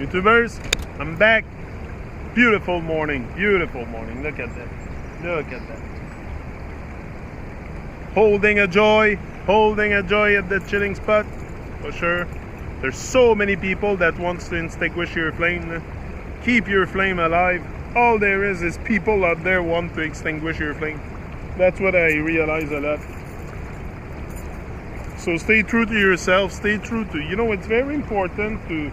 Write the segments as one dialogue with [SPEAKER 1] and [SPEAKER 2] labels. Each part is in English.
[SPEAKER 1] YouTubers, I'm back. Beautiful morning. Look at that. Holding a joy at the chilling spot, for sure. There's so many people that wants to extinguish your flame. Keep your flame alive. All there is people out there want to extinguish your flame. That's what I realize a lot. So stay true to yourself. Stay true to, it's very important to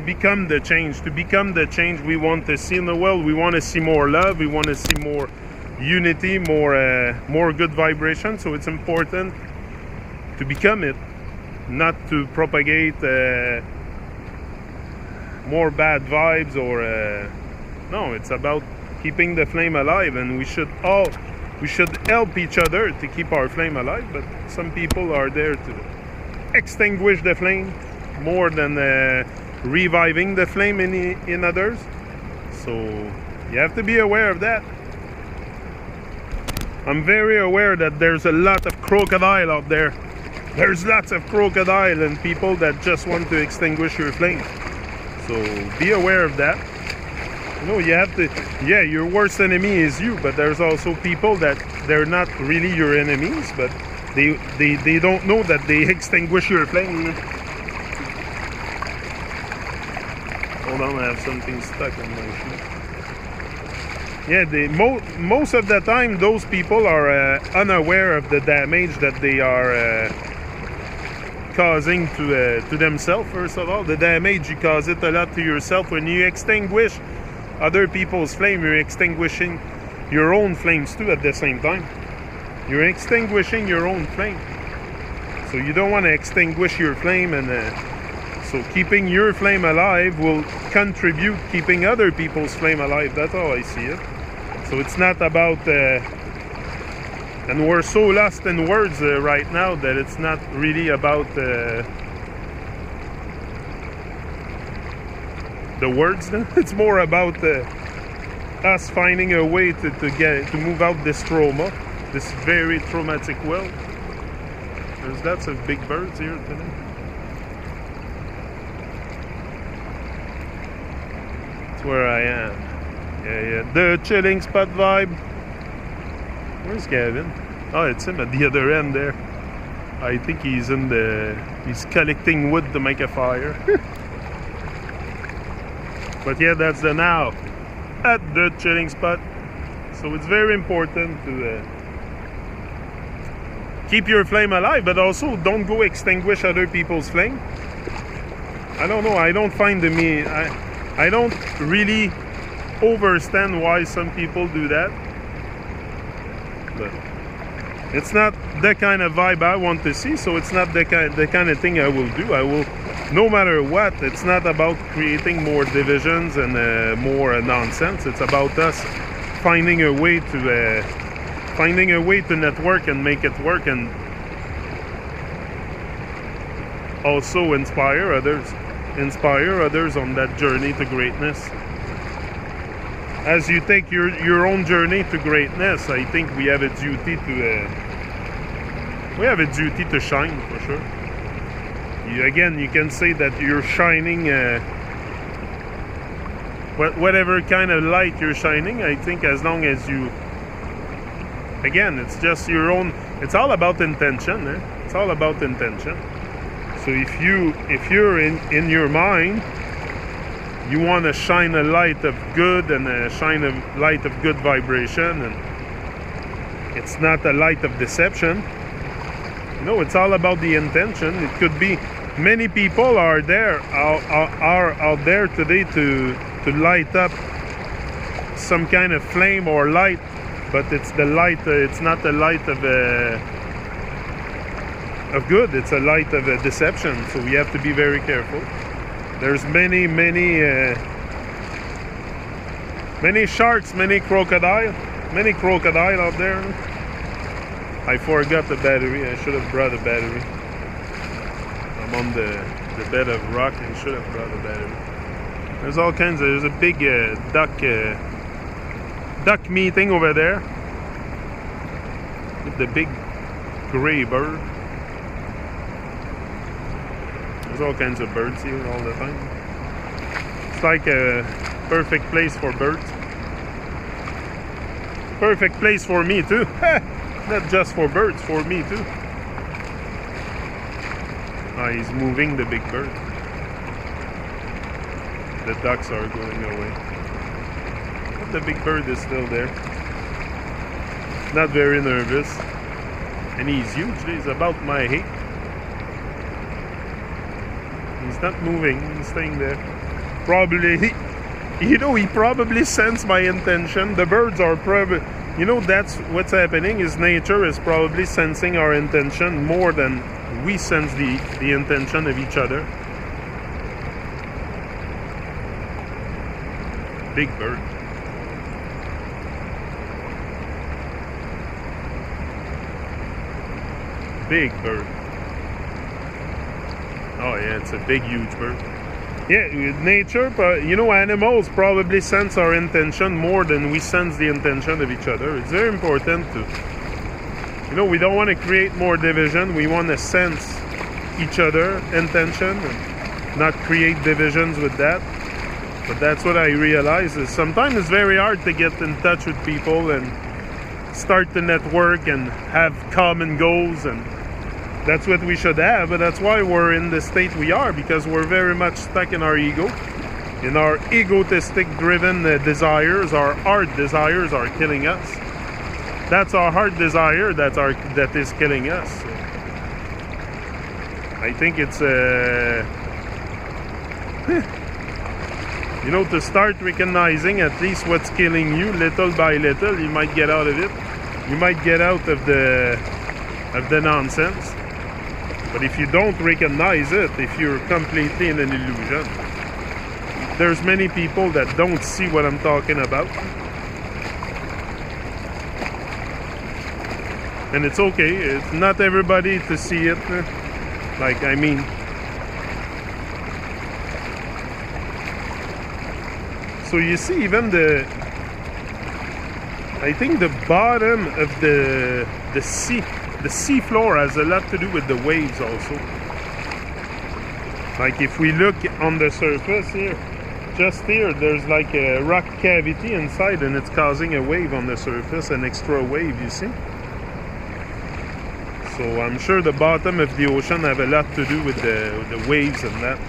[SPEAKER 1] become the change. To become the change we want to see in the world. We want to see more love. We want to see more unity, more good vibration. So it's important to become it, not to propagate more bad vibes or no. It's about keeping the flame alive, and we should help each other to keep our flame alive. But some people are there to extinguish the flame more than reviving the flame in others. So you have to be aware of that. I'm very aware that there's a lot of crocodile out there. There's lots of crocodile and people that just want to extinguish your flame. So be aware of that. You have to, your worst enemy is you, but there's also people that they're not really your enemies, but they don't know that they extinguish your flame. Hold on, I have something stuck on my shoe. Most of the time, those people are unaware of the damage that they are causing to themselves. First of all, the damage, you cause it a lot to yourself. When you extinguish other people's flame, you're extinguishing your own flames too at the same time. You're extinguishing your own flame. So you don't want to extinguish your flame, and so keeping your flame alive will contribute keeping other people's flame alive. That's how I see it. So it's not about and we're so lost in words right now that it's not really about the words. It's more about us finding a way to move out this trauma, this very traumatic world. There's lots of big birds here today. That's where I am. Yeah. The chilling spot vibe. Where's Gavin? Oh, it's him at the other end there. I think he's collecting wood to make a fire. But yeah, that's the now at the chilling spot. So it's very important to keep your flame alive, but also don't go extinguish other people's flame. I don't know. I don't find I don't really understand why some people do that. But it's not the kind of vibe I want to see, so it's not the kind of thing I will do. I will, no matter what. It's not about creating more divisions and more nonsense. It's about us finding a way to network and make it work, and also inspire others on that journey to greatness. As you take your own journey to greatness, I think we have a duty to shine, for sure. You can say that you're shining whatever kind of light you're shining. I think as long as you, again, it's just your own. It's all about intention. It's all about intention. So if you're in your mind, you want to shine a light of good and shine a light of good vibration, and it's not a light of deception. It's all about the intention. It could be many people are out there today to light up some kind of flame or light, but it's the light. It's not a light of good. It's a light of deception. So we have to be very careful. There's many sharks, many crocodile out there. I forgot the battery. I should have brought a battery. I'm on the bed of rock and should have brought a battery. There's all kinds of. There's a big duck meeting over there with the big gray bird. There's all kinds of birds here all the time. It's like a perfect place for birds. Perfect place for me too. Not just for birds, for me too. Ah, he's moving the big bird. The ducks are going away. But the big bird is still there. Not very nervous. And he's huge. He's about my height. He's not moving. He's staying there. Probably, he probably sensed my intention. The birds are probably, that's what's happening. Is nature is probably sensing our intention more than we sense the intention of each other. Big bird. Big bird. Oh yeah, it's a big, huge bird. Yeah, nature, animals probably sense our intention more than we sense the intention of each other. It's very important to, we don't want to create more division. We want to sense each other intention and not create divisions with that. But that's what I realize is sometimes it's very hard to get in touch with people and start to network and have common goals, and that's what we should have. But that's why we're in the state we are, because we're very much stuck in our ego, in our egotistic driven desires. Our heart desires are killing us. That's our heart desire that is killing us. So I think it's to start recognizing at least what's killing you little by little, you might get out of it. You might get out of the nonsense. But if you don't recognize it, if you're completely in an illusion, there's many people that don't see what I'm talking about. And it's okay. It's not everybody to see it. So you see, even I think the bottom of the sea floor has a lot to do with the waves also. Like if we look on the surface here, just here, there's like a rock cavity inside, and it's causing a wave on the surface, an extra wave, you see? So I'm sure the bottom of the ocean have a lot to do with the waves and that.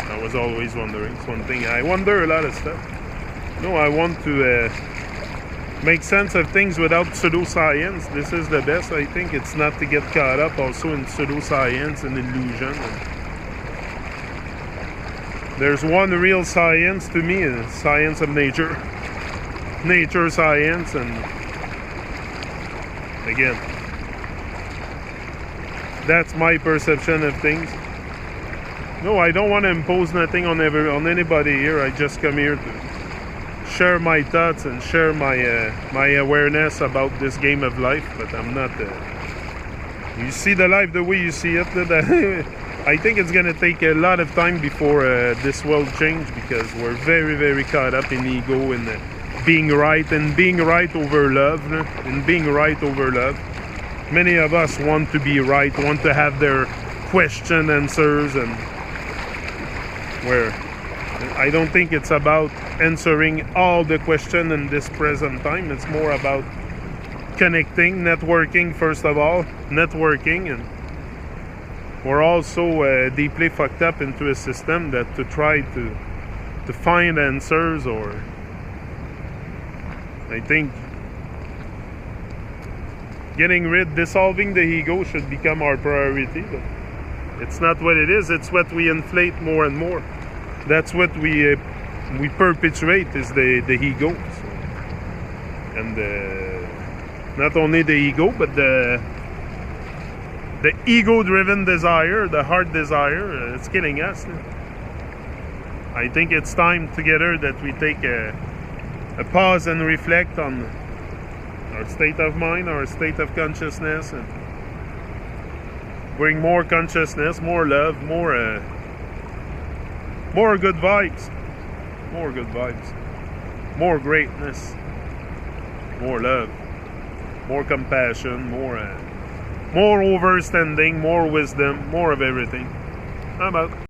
[SPEAKER 1] I was always wondering. It's one thing. I wonder a lot of stuff. I want to make sense of things without pseudoscience. This is the best, I think. It's not to get caught up also in pseudoscience and illusion. There's one real science to me, science of nature. Nature science, and again, that's my perception of things. No, I don't want to impose nothing on anybody here. I just come here to share my thoughts and share my awareness about this game of life. But I'm not. You see the life the way you see it. I think it's gonna take a lot of time before this world change, because we're very, very caught up in ego and being right over love, and being right over love. Many of us want to be right, want to have their question answers, and where I don't think it's about answering all the question in this present time. It's more about connecting, networking first of all, and we're also deeply fucked up into a system that to try to find answers, or I think dissolving the ego should become our priority, but it's not what it is. It's what we inflate more and more. That's what we perpetuate, is the ego. So, and not only the ego, but the ego-driven desire, the heart desire, it's killing us. I think it's time together that we take a pause and reflect on our state of mind, our state of consciousness, and bring more consciousness, more love, more good vibes, more greatness, more love, more compassion, more overstanding, more wisdom, more of everything. I'm out.